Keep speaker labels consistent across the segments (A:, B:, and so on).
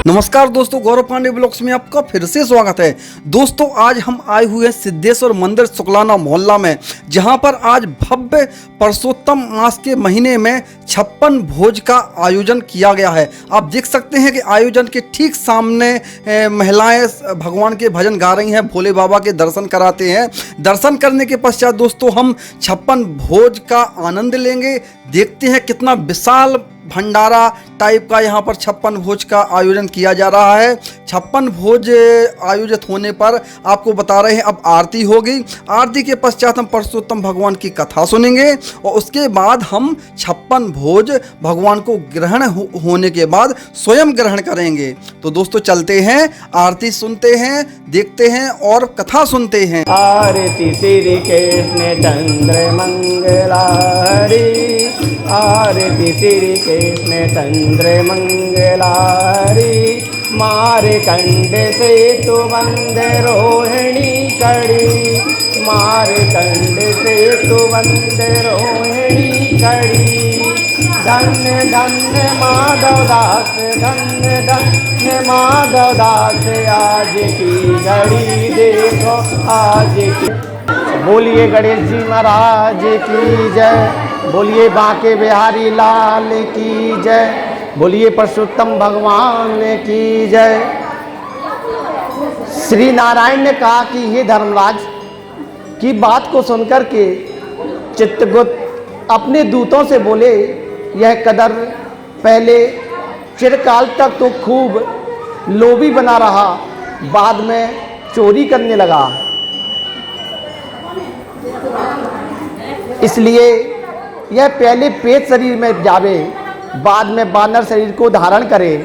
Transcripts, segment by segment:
A: नमस्कार दोस्तों, गौरव पांडे ब्लॉग्स में आपका फिर से स्वागत है। दोस्तों आज हम आए हुए हैं सिद्धेश्वर मंदिर शुक्लाना मोहल्ला में, जहां पर आज भव्य परसोत्तम मास के महीने में 56 भोज का आयोजन किया गया है। आप देख सकते हैं कि आयोजन के ठीक सामने महिलाएं भगवान के भजन गा रही हैं, भोले बाबा के दर्शन कराते हैं। दर्शन करने के पश्चात दोस्तों हम 56 भोज का आनंद लेंगे। देखते हैं कितना विशाल भंडारा टाइप का यहाँ पर 56 भोज का आयोजन किया जा रहा है। 56 भोज आयोजित होने पर आपको बता रहे हैं अब आरती होगी। आरती के पश्चात हम परसोत्तम भगवान की कथा सुनेंगे और उसके बाद हम 56 भोज भगवान को ग्रहण होने के बाद स्वयं ग्रहण करेंगे। तो दोस्तों चलते हैं, आरती सुनते हैं, देखते हैं और कथा सुनते हैं।
B: आरती श्री कृष्ण चंद्र मंगलारी, आरती श्री कृष्ण चंद्र मंगलारी, मारकंड से तो बंद रोहिणी कड़ी, मारकंड से तो बंद रोहिणी कड़ी। धन्य धन्य माधव दास, धन्य धन्य माधव दास, आज की घड़ी देखो आज की। बोलिए गणेश जी महाराज की जय, बोलिए बांके बिहारी लाल की जय, बोलिए परसोत्तम भगवान की जय। श्री नारायण ने कहा कि हे धर्मराज की बात को सुनकर के चित्रगुप्त अपने दूतों से बोले, यह कदर पहले चिरकाल तक तो खूब लोभी बना रहा, बाद में चोरी करने लगा, इसलिए यह पहले पेट शरीर में जावे, बाद में बानर शरीर को धारण करे,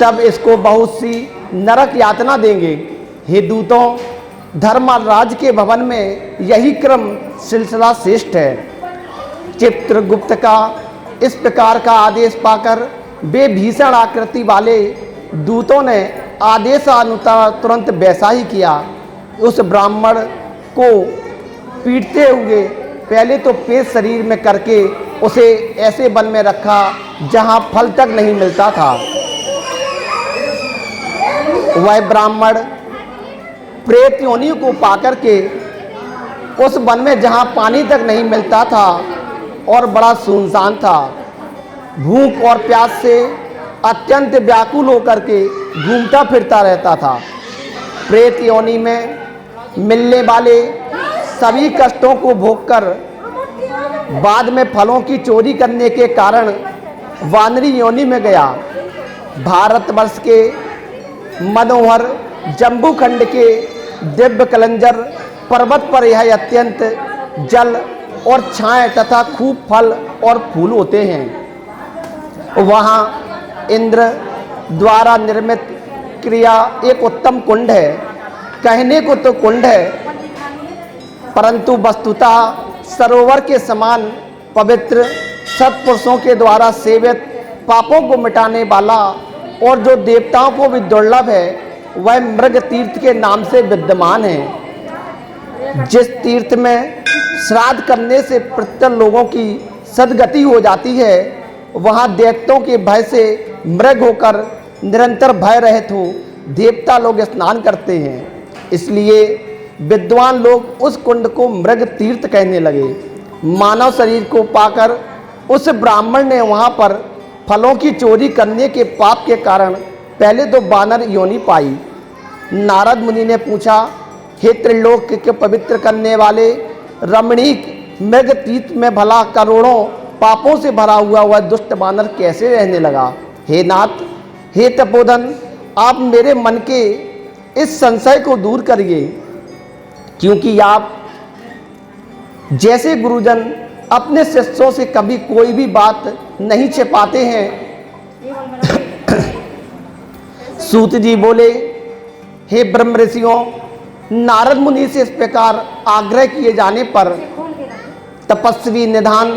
B: तब इसको बहुत सी नरक यातना देंगे। हे दूतों, धर्मराज के भवन में यही क्रम सिलसिला श्रेष्ठ है। चित्रगुप्त का इस प्रकार का आदेश पाकर वे भीषण आकृति वाले दूतों ने आदेशानुसार तुरंत वैसा ही किया। उस ब्राह्मण को पीटते हुए पहले तो पेट शरीर में करके उसे ऐसे वन में रखा जहां फल तक नहीं मिलता था। वह ब्राह्मण प्रेत योनि को पाकर के उस वन में जहां पानी तक नहीं मिलता था और बड़ा सुनसान था, भूख और प्यास से अत्यंत व्याकुल होकर के घूमता फिरता रहता था। प्रेत योनि में मिलने वाले सभी कष्टों को भोगकर बाद में फलों की चोरी करने के कारण वानरी योनि में गया। भारतवर्ष के मनोहर जम्बूखंड के दिव्य कलंजर पर्वत पर यह अत्यंत जल और छाए तथा खूब फल और फूल होते हैं। वहाँ इंद्र द्वारा निर्मित क्रिया एक उत्तम कुंड है। कहने को तो कुंड है, परंतु वस्तुतः सरोवर के समान पवित्र, सत्पुरुषों के द्वारा सेवित, पापों को मिटाने वाला और जो देवताओं को भी दुर्लभ है, वह मृग तीर्थ के नाम से विद्यमान है। जिस तीर्थ में श्राद्ध करने से प्रत्येक लोगों की सद्गति हो जाती है, वहाँ दैत्यों के भय से मृग होकर निरंतर भय रहित हो देवता लोग स्नान करते हैं। इसलिए विद्वान लोग उस कुंड को मृग तीर्थ कहने लगे। मानव शरीर को पाकर उस ब्राह्मण ने वहाँ पर फलों की चोरी करने के पाप के कारण पहले तो बानर योनि पाई। नारद मुनि ने पूछा, हे त्रिलोक के पवित्र करने वाले रमणीक मृग तीर्थ में भला करोड़ों पापों से भरा हुआ वह दुष्ट बानर कैसे रहने लगा? हे नाथ, हे तपोधन, आप मेरे मन के इस संशय को दूर करिए, क्योंकि आप जैसे गुरुजन अपने शिष्यों से कभी कोई भी बात नहीं छिपाते हैं। सूत जी बोले, हे ब्रह्म ऋषियों, नारद मुनि से इस प्रकार आग्रह किए जाने पर तपस्वी निधान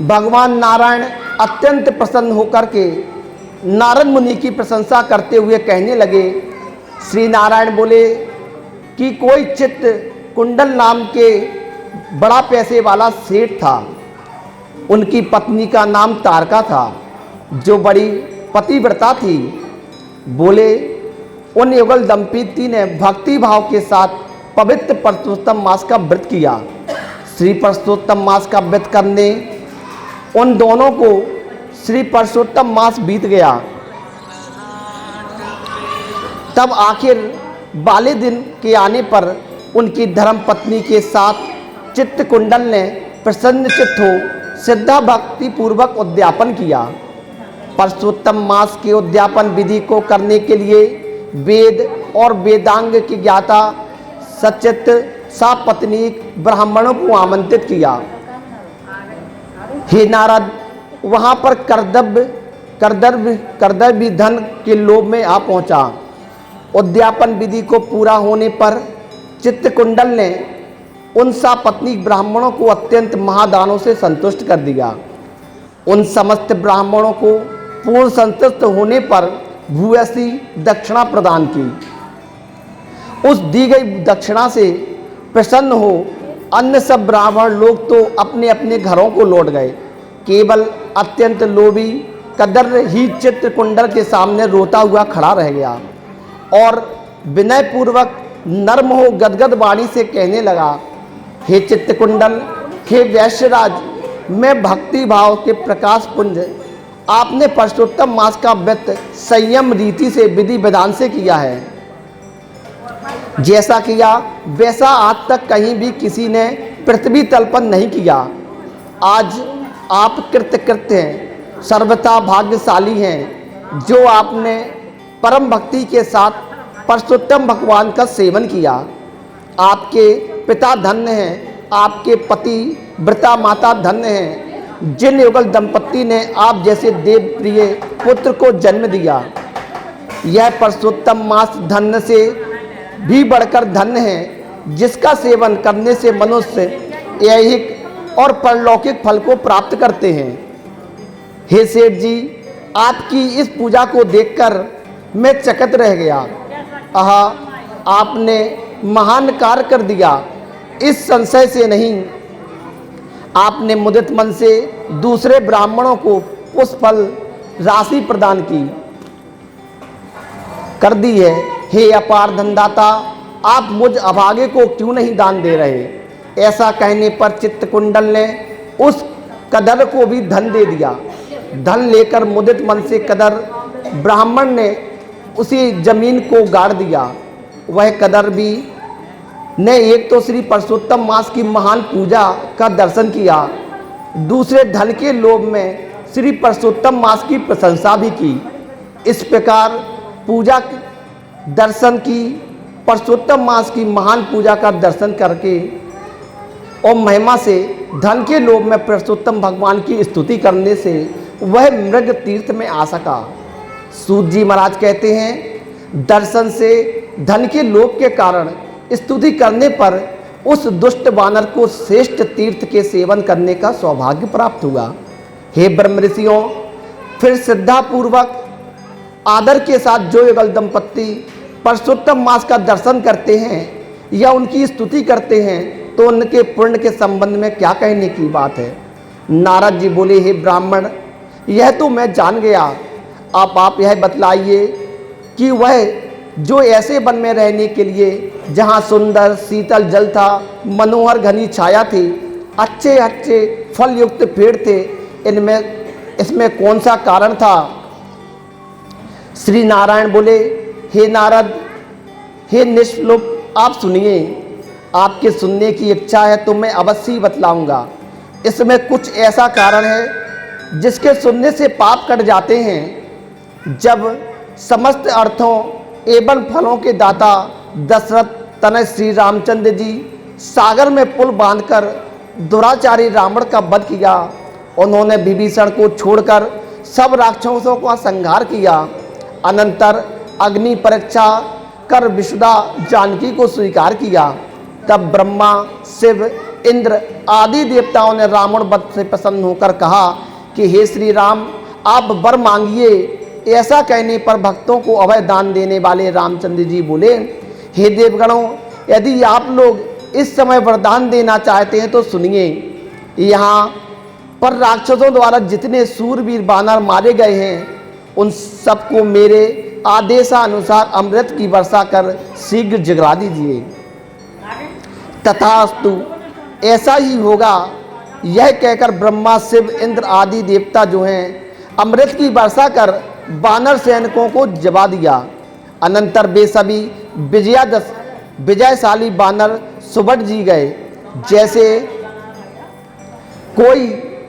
B: भगवान नारायण अत्यंत प्रसन्न होकर के नारद मुनि की प्रशंसा करते हुए कहने लगे। श्री नारायण बोले कि कोई चित्त कुंडल नाम के बड़ा पैसे वाला सेठ था। उनकी पत्नी का नाम तारका था, जो बड़ी पतिव्रता थी। बोले, उन युगल दंपति ने भक्ति भाव के साथ पवित्र परशुत्तम मास का व्रत किया। श्री परशुत्तम मास का व्रत करने उन दोनों को श्री परशुत्तम मास बीत गया। तब आखिर वाले दिन के आने पर उनकी धर्म पत्नी के साथ चित्तकुंडल ने प्रसन्न चित्त हो श्रद्धा भक्ति पूर्वक उद्यापन किया। परशुत्तम मास के उद्यापन विधि को करने के लिए वेद और वेदांग की ज्ञाता सचित सापत्नीक ब्राह्मणों को आमंत्रित किया। हे नारद, वहाँ पर कर्दव्य धन के लोभ में आ पहुँचा। उद्यापन विधि को पूरा होने पर चित्तकुंडल ने उन सापत्नीक ब्राह्मणों को अत्यंत महादानों से संतुष्ट कर दिया। उन समस्त ब्राह्मणों को पूर्ण संतुष्ट होने पर भूयसी दक्षिणा प्रदान की। उस दी गई दक्षिणा से प्रसन्न हो अन्य सब ब्राह्मण लोग तो अपने अपने घरों को लौट गए। केवल अत्यंत लोभी कदर ही चित्तकुंडल के सामने रोता हुआ खड़ा रह गया और विनय पूर्वक नर्म हो गदगद वाणी से कहने लगा, हे चित्तकुंडल, हे वैश्यराज, मैं भक्ति भाव के प्रकाश पुंज आपने परशुत्तम मास का व्रत संयम रीति से विधि विधान से किया है। जैसा किया वैसा आज तक कहीं भी किसी ने पृथ्वी तल पर नहीं किया। आज आप कृतकृत्य हैं, सर्वथा भाग्यशाली हैं जो आपने परम भक्ति के साथ परशुत्तम भगवान का सेवन किया। आपके पिता धन्य हैं, आपके पति व्रता माता धन्य हैं, जिन युगल दंपति ने आप जैसे देव प्रिय पुत्र को जन्म दिया। यह परशुत्तम मास धन्य से भी बढ़कर धन्य है, जिसका सेवन करने से मनुष्य ऐहिक और परलौकिक फल को प्राप्त करते हैं। हे सेठ जी, आपकी इस पूजा को देखकर मैं चकित रह गया। आहा, आपने महान कार्य कर दिया, इस संशय से नहीं। आपने मुदित मन से दूसरे ब्राह्मणों को पुष्पफल राशि प्रदान कर दी है। हे अपार धनदाता, आप मुझ अभागे को क्यों नहीं दान दे रहे? ऐसा कहने पर चित्तकुंडल ने उस कदर को भी धन दे दिया। धन लेकर मुदित मन से कदर ब्राह्मण ने उसी जमीन को गाड़ दिया। वह कदर भी ने एक तो श्री परशुत्तम मास की महान पूजा का दर्शन किया, दूसरे धन के लोभ में श्री परशुत्तम मास की प्रशंसा भी की। इस प्रकार पूजा दर्शन की परशुत्तम मास की महान पूजा का दर्शन करके और महिमा से धन के लोभ में परशुत्तम भगवान की स्तुति करने से वह मृग तीर्थ में आ सका। सूत जी महाराज कहते हैं, दर्शन से धन के लोभ के कारण स्तुति करने पर उस दुष्ट वानर को श्रेष्ठ तीर्थ के सेवन करने का सौभाग्य प्राप्त हुआ। हे ब्रह्म ऋषियों, फिर श्रद्धापूर्वक आदर के साथ जो युगल दंपति परशुत्तम मास का दर्शन करते हैं या उनकी स्तुति करते हैं तो उनके पुण्य के संबंध में क्या कहने की बात है। नारद जी बोले, हे ब्राह्मण, यह तो मैं जान गया। अब आप यह बतलाइए कि वह जो ऐसे वन में रहने के लिए जहाँ सुंदर शीतल जल था, मनोहर घनी छाया थी, अच्छे अच्छे फल युक्त पेड़ थे, इसमें कौन सा कारण था? श्री नारायण बोले, हे नारद, हे निष्लुप, आप सुनिए। आपके सुनने की इच्छा है तो मैं अवश्य ही बतलाऊंगा। इसमें कुछ ऐसा कारण है जिसके सुनने से पाप कट जाते हैं। जब समस्त अर्थों एवं फलों के दाता दशरथ तनय श्री रामचंद्र जी सागर में पुल बांधकर दुराचारी रावण का वध किया, उन्होंने विभीषण को छोड़कर सब राक्षसों का संहार किया। अनंतर अग्नि परीक्षा कर विशुदा जानकी को स्वीकार किया। तब ब्रह्मा, शिव, इंद्र आदि देवताओं ने रावण वध से प्रसन्न होकर कहा कि हे श्री राम, आप वर मांगिए। ऐसा कहने पर भक्तों को अभय दान देने वाले रामचंद्र जी बोले, हे देवगणों, यदि आप लोग इस समय वरदान देना चाहते हैं तो सुनिए। यहाँ पर राक्षसों द्वारा जितने सूरवीर बानर मारे गए हैं उन सबको मेरे आदेशानुसार अमृत की वर्षा कर शीघ्र जगरा दीजिए। तथास्तु, ऐसा ही होगा। यह कहकर ब्रह्मा, शिव, इंद्र आदि देवता जो हैं अमृत की वर्षा कर वानर सैनिकों को जगा दिया। अनंतर वे सभी विजयशाली वानर सुबह जी गए। जैसे कोई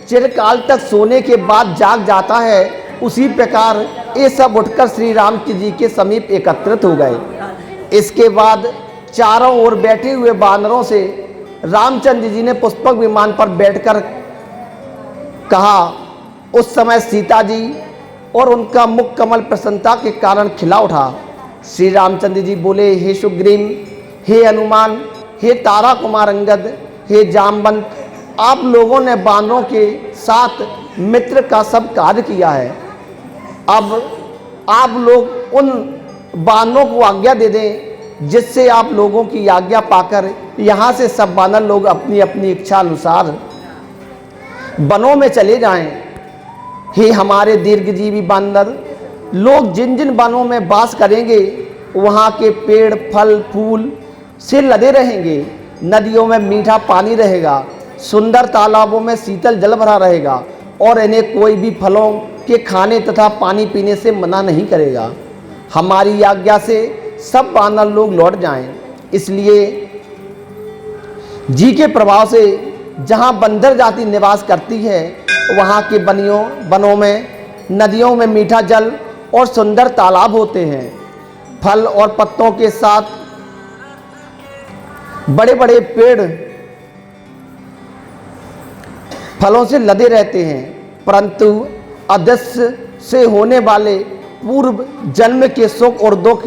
B: चिरकाल तक सोने के बाद जाग जाता है, उसी प्रकार ये सब उठकर श्री राम जी के समीप एकत्रित हो गए। इसके बाद चारों ओर बैठे हुए वानरों से रामचंद्र जी ने पुष्पक विमान पर बैठकर कहा। उस समय सीता जी और उनका मुख कमल प्रसन्नता के कारण खिला उठा। श्री रामचंद्र जी बोले, हे सुग्रीव, हे हनुमान, हे तारा कुमार अंगद, हे जामवंत, आप लोगों ने वानरों के साथ मित्र का सब कार्य किया है। अब आप लोग उन वानरों को आज्ञा दे दें, जिससे आप लोगों की आज्ञा पाकर यहाँ से सब वानर लोग अपनी अपनी इच्छा अनुसार वनों में चले जाएं। हे हमारे दीर्घजीवी वानर लोग, जिन जिन वनों में वास करेंगे वहाँ के पेड़ फल फूल से लदे रहेंगे, नदियों में मीठा पानी रहेगा, सुंदर तालाबों में शीतल जल भरा रहेगा और इन्हें कोई भी फलों के खाने तथा पानी पीने से मना नहीं करेगा। हमारी आज्ञा से सब वानर लोग लौट जाएं। इसलिए जी के प्रभाव से जहाँ बंदर जाति निवास करती है, वहाँ के वनों में नदियों में मीठा जल और सुंदर तालाब होते हैं। फल और पत्तों के साथ बड़े बड़े पेड़ फलों से लदे रहते हैं, परंतु अदृश्य से होने वाले पूर्व जन्म के सुख और दुख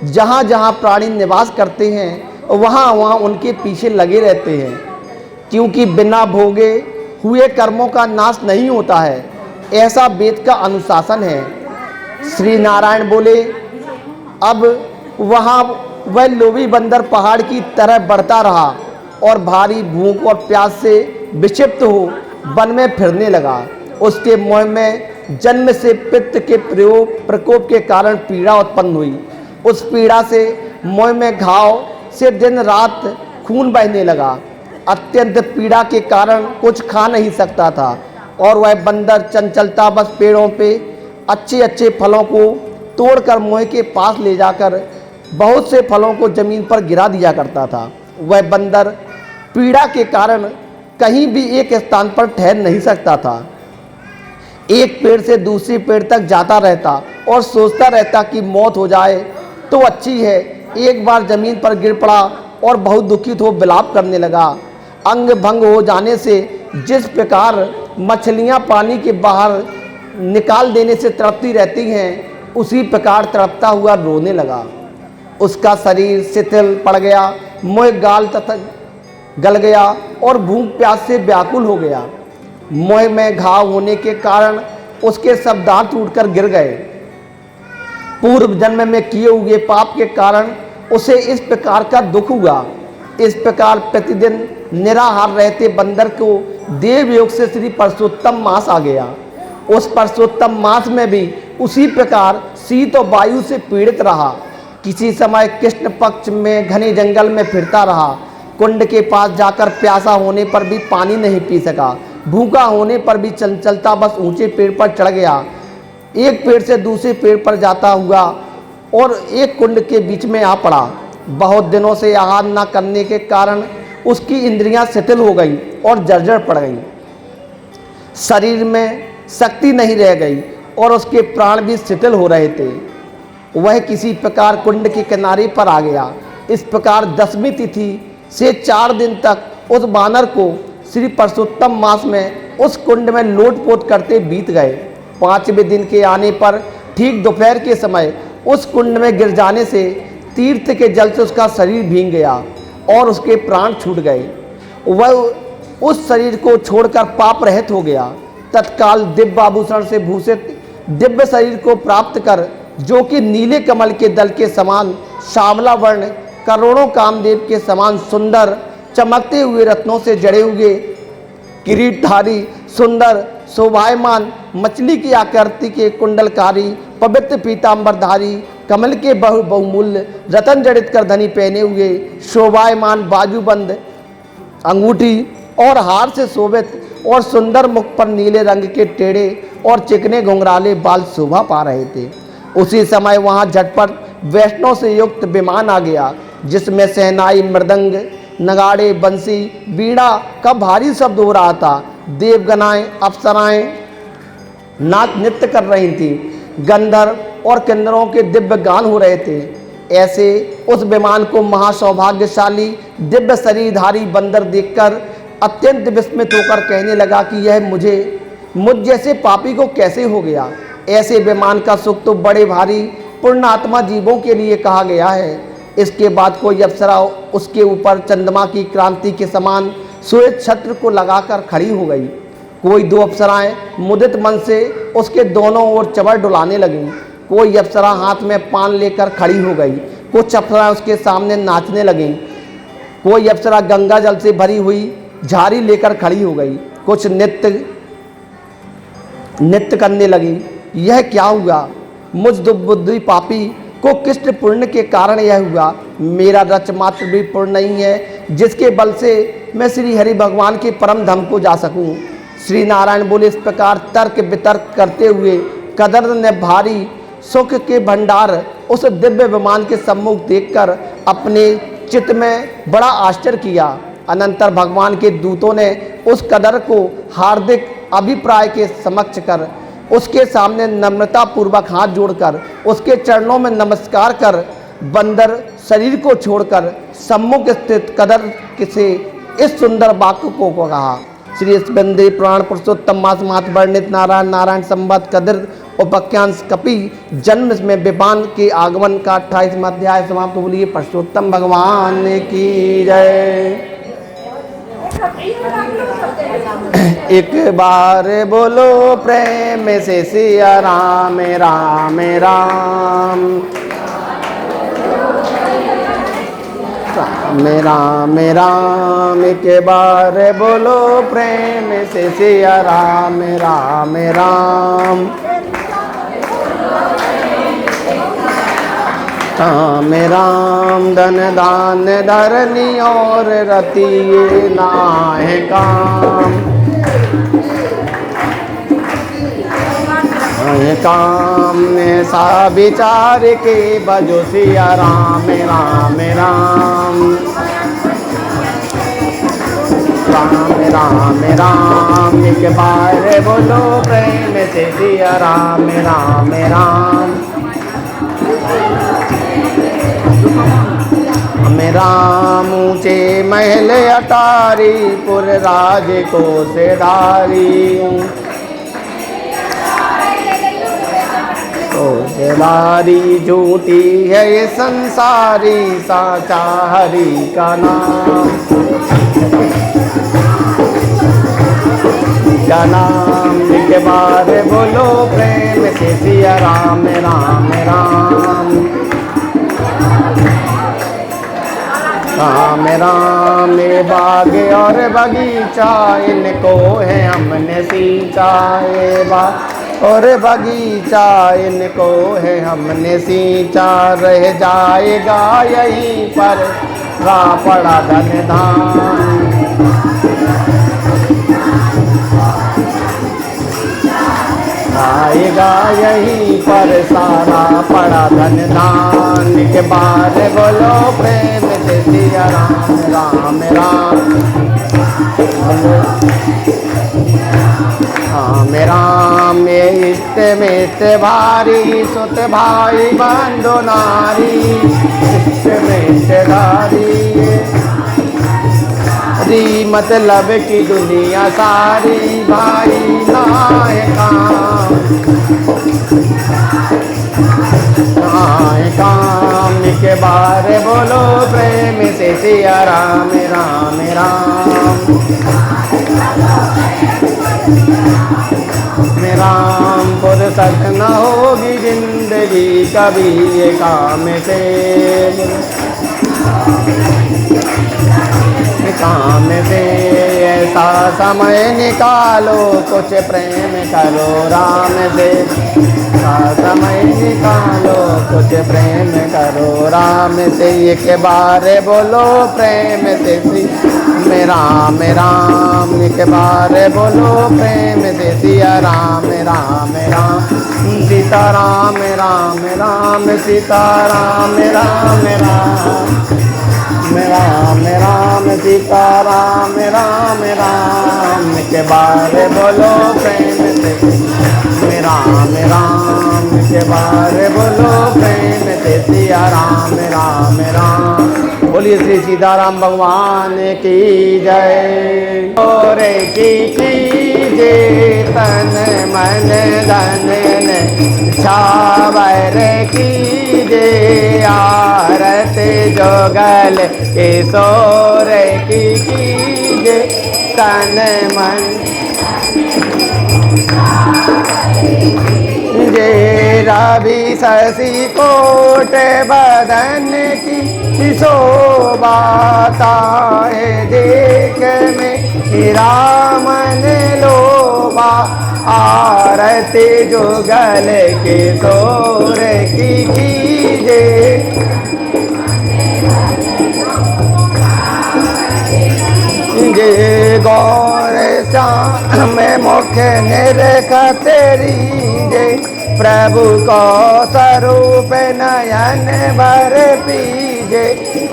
B: जहाँ जहाँ प्राणी निवास करते हैं, वहाँ वहाँ उनके पीछे लगे रहते हैं। क्योंकि बिना भोगे हुए कर्मों का नाश नहीं होता है, ऐसा वेद का अनुशासन है। श्री नारायण बोले, अब वहाँ वह लोभी बंदर पहाड़ की तरह बढ़ता रहा और भारी भूख और प्यास से विक्षिप्त हो वन में फिरने लगा। उसके मोह में जन्म से पित्त के प्रकोप के कारण पीड़ा उत्पन्न हुई। उस पीड़ा से मोह में घाव से दिन रात खून बहने लगा। अत्यंत पीड़ा के कारण कुछ खा नहीं सकता था और वह बंदर चंचलता बस पेड़ों पे अच्छे अच्छे फलों को तोड़कर मोह के पास ले जाकर बहुत से फलों को जमीन पर गिरा दिया करता था। वह बंदर पीड़ा के कारण कहीं भी एक स्थान पर ठहर नहीं सकता था। एक पेड़ से दूसरे पेड़ तक जाता रहता और सोचता रहता कि मौत हो जाए तो अच्छी है। एक बार जमीन पर गिर पड़ा और बहुत दुखित हो विलाप करने लगा। अंग भंग हो जाने से जिस प्रकार मछलियां पानी के बाहर निकाल देने से तड़पती रहती हैं, उसी प्रकार तड़पता हुआ रोने लगा। उसका शरीर शिथिल पड़ गया, मुँह गाल तथा गल गया और भूख प्यास से व्याकुल हो गया। मुँह में घाव होने के कारण उसके सब दांत टूटकर गिर गए। पूर्व जन्म में किए हुए पाप के कारण उसे इस प्रकार का दुख हुआ। इस प्रकार प्रतिदिन निराहार रहते बंदर को देवयोग से श्री परसोत्तम मास आ गया। उस परसोत्तम मास में भी उसी प्रकार शीत और वायु से पीड़ित रहा। किसी समय कृष्ण पक्ष में घने जंगल में फिरता रहा। कुंड के पास जाकर प्यासा होने पर भी पानी नहीं पी सका। भूखा होने पर भी चंचलता बस ऊंचे पेड़ पर चढ़ गया। एक पेड़ से दूसरे पेड़ पर जाता हुआ और एक कुंड के बीच में आ पड़ा। बहुत दिनों से आहार न करने के कारण उसकी इंद्रियां शिथिल हो गई और जर्जर पड़ गई। शरीर में शक्ति नहीं रह गई और उसके प्राण भी शिथिल हो रहे थे। वह किसी प्रकार कुंड के किनारे पर आ गया। इस प्रकार 10वीं तिथि से 4 दिन तक उस वानर को श्री परसोत्तम मास में उस कुंड में लोटपोट करते बीत गए। 5वें दिन के आने पर ठीक दोपहर के समय उस कुंड में गिर जाने से तीर्थ के जल से उसका शरीर भीग गया और उसके प्राण छूट गए। वह उस शरीर को छोड़कर पाप रहित हो गया। तत्काल दिव्य आभूषण से भूषित दिव्य शरीर को प्राप्त कर, जो कि नीले कमल के दल के समान श्यामला वर्ण, करोड़ों कामदेव के समान सुंदर, चमकते हुए रत्नों से जड़े हुए, किरीटधारी, सुंदर, शोभायमान, मछली की आकृति के कुंडलकारी, पवित्र पीतांबरधारी कमल के बहुमूल्य रतन जड़ित कर धनी पहने हुए शोभायमान बाजूबंद अंगूठी और हार से शोभित और सुंदर मुख पर नीले रंग के टेढ़े और चिकने घुंघराले बाल शोभा पा रहे थे। उसी समय वहां झटपट वैष्णव से युक्त विमान आ गया, जिसमें शहनाई, मृदंग, नगाड़े, बंसी, बीड़ा का भारी शब्द हो रहा था। देवगनाएं, अप्सराएं नाच नृत्य कर रही थी। गंधर्व और किन्नरों के दिव्य गान हो रहे थे। ऐसे उस विमान को महासौभाग्यशाली दिव्य शरीरधारी बंदर देखकर अत्यंत विस्मित होकर कहने लगा कि यह मुझ जैसे पापी को कैसे हो गया। ऐसे विमान का सुख तो बड़े भारी पुण्यात्मा जीवों के लिए कहा गया है। इसके बाद कोई अप्सरा उसके ऊपर चंद्रमा की क्रांति के समान श्वेत छत्र को लगाकर खड़ी हो गई। कोई दो अप्सराएं मुदित मन से उसके दोनों ओर चबर डुलाने लगीं। कोई अप्सरा हाथ में पान लेकर खड़ी हो गई। कुछ अप्सराएं उसके सामने नाचने लगीं। कोई अप्सरा गंगा जल से भरी हुई झाड़ी लेकर खड़ी हो गई। कुछ नृत्य करने लगी। यह क्या हुआ? मुझ दुर्बुद्धि पापी को किष्ट पुण्य के कारण यह हुआ। मेरा रच मात्र भी पुण्य नहीं है जिसके बल से मैं श्री हरि भगवान के परम धाम को जा सकूं। श्री नारायण बोले। इस प्रकार तर्क वितर्क करते हुए कदर ने भारी सुख के भंडार उस दिव्य विमान के सम्मुख देखकर अपने चित्त में बड़ा आश्चर्य किया। अनंतर भगवान के दूतों ने उस कदर को हार्दिक अभिप्राय के समक्ष कर उसके सामने नम्रता पूर्वक हाथ जोड़कर उसके चरणों में नमस्कार कर बंदर शरीर को छोड़कर सम्मुख स्थित कदर से इस सुंदर वाक्य को कहा। श्री स्कंदे पुराण पुरुषोत्तम मास मात वर्णित नारायण संवत कदर उपाख्यांश कपि जन्म में विमान के आगमन का 28वां अध्याय समाप्त। बोलिए पुरुषोत्तम भगवान की जय। एक बार बोलो प्रेम से सिया राम राम राम राम राम राम। एक बार बोलो प्रेम से सिया राम राम राम राम राम। धन दान धरनी और रतिये नाहे काम काम सा विचार के बजो सिया राम राम राम राम राम राम। एक बार बोलो प्रेम से सिया राम राम राम राम। ऊंचे महल अटारी पुर राज को सेधारी सेधारी झूठी है ये संसारी साचा हरि का नाम का नाम। के बार बोलो प्रेम से सिया राम राम राम राम राम। बाग और बगीचा इनको है हमने सींचा। बाग और बगीचा इनको है हमने सींचा। रह जाएगा यहीं पर रहा पड़ा धन धाम आएगा यहीं पर सारा पड़ा धन दान। के बार बोलो प्रेम से सिया राम राम राम राम राम। इष्ट मिष्ट भारी सुत भाई बंधु नारी इष्ट मिष्ट धारी मतलब की दुनिया सारी भाई नायका काम। के बार बोलो प्रेम से सिया राम राम राम राम। फुर्सत न होगी जिंदगी कभी ये काम से काम से ऐसा समय निकालो, कुछ प्रेम करो राम से। ऐसा समय निकालो, कुछ प्रेम करो राम से। एक बार बोलो प्रेम से मेरा राम, एक बार बोलो प्रेम से सिया राम राम राम, सीता राम राम राम, सीता राम राम राम, राम राम सीता राम राम राम, के बारे बोलो प्रेम से राम राम, के बारे बोलो प्रेम से सिया राम राम राम। बोलिए श्री सीताराम भगवान की जय। और की जय तन मन धन छावर की जय, आरत जोगल किशोर की जय तन मन जय, रवि शशि कोट बदन की शोभा ताए, देख में रामन लोभा, आरती जुगल किशोर की जय। जय गौर श्याम मुख निरख तेरी जय, प्रभु को स्वरूप नयन भर पीजे,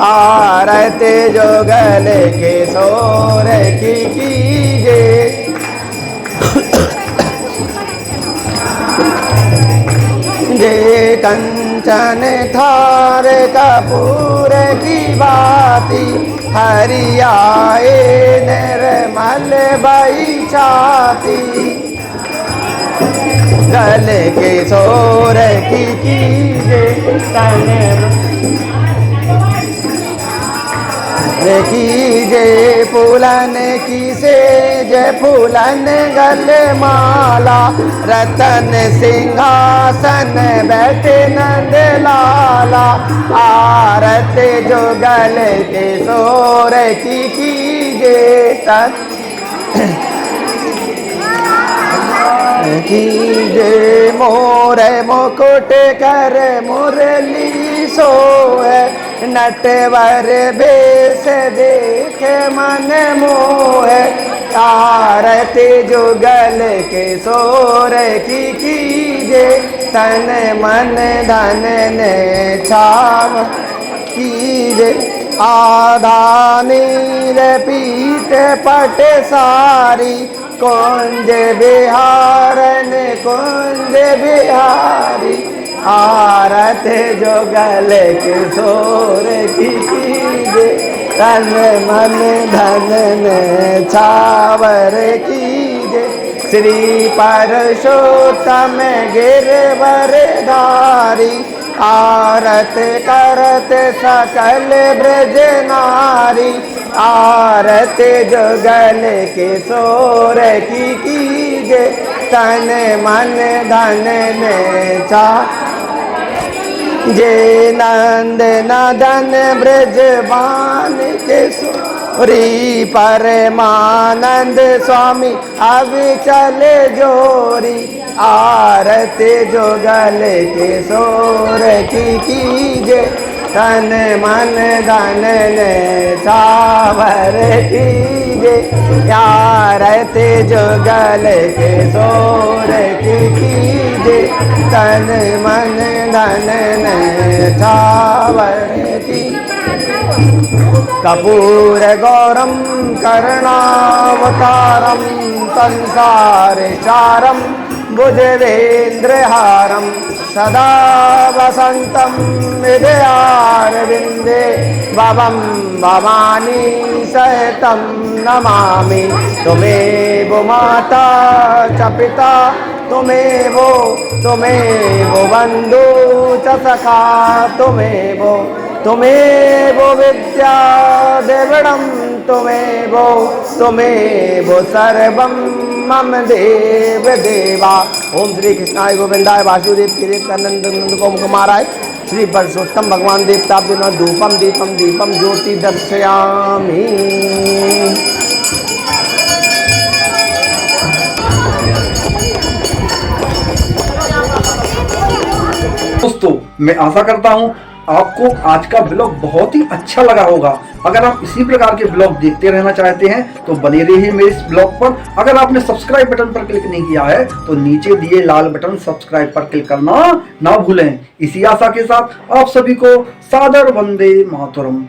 B: आरती जुगल किशोर की जय। जय कंचन थार कपूर की बाती, हरियाए निर्मल बई छाती, गल किशोर की जय तन की जय, फूलन की से जय फूलन गल माला, रतन सिंहासन बैठे नंद लाला, आरत जुगल किशोर की जय तन की जय। मोर मुकुट कर मुरली सोए, नटवर बेस देख मन मोहे, आरती जुगल किशोर की जय तन मन धन ने छाव कीजे, आधा नील पीठ पट सारी, कुंज बिहारन कुंज बिहारी, आरत जुगल किशोर की जय तन मन धन ने छावर की जय। श्री परशोत्तम गिरवर धारी, आरत करत सकल ब्रज नारी, आरत जुगल किशोर की जय तन मन धन ने छा जय। नंद नदन ब्रजबान किशोरी, परमानंद स्वामी अविचल जोरी, आरत जुगल किशोर की जय तन मन धन ने छावर की जय, आरत जुगल किशोर की जय तन मन धन ने छावर की। कपूर गौरम करुणावतारम, संसार सारम भुजगेन्द्रहारम, सदा वसंतम हृदयारविंदे, भवं भवानी सहितं नमामि। तुमेव माता च पिता तुमेव बंधु च सखा, तुमेव विद्या द्रविणं, तुमेव सर्वं मम देव देवा। ओम श्री कृष्णाय गोविंदाय वासुदेव कृष्णानंद नंद को कुमाराय श्री परसोत्तम भगवान देवता धूपम दीपम दीपम ज्योति दर्शयामि।
A: दोस्तों मैं आशा करता हूं आपको आज का ब्लॉग बहुत ही अच्छा लगा होगा। अगर आप इसी प्रकार के ब्लॉग देखते रहना चाहते हैं तो बने रहिए मेरे इस ब्लॉग पर। अगर आपने सब्सक्राइब बटन पर क्लिक नहीं किया है तो नीचे दिए लाल बटन सब्सक्राइब पर क्लिक करना ना भूलें। इसी आशा के साथ आप सभी को सादर वंदे मातरम।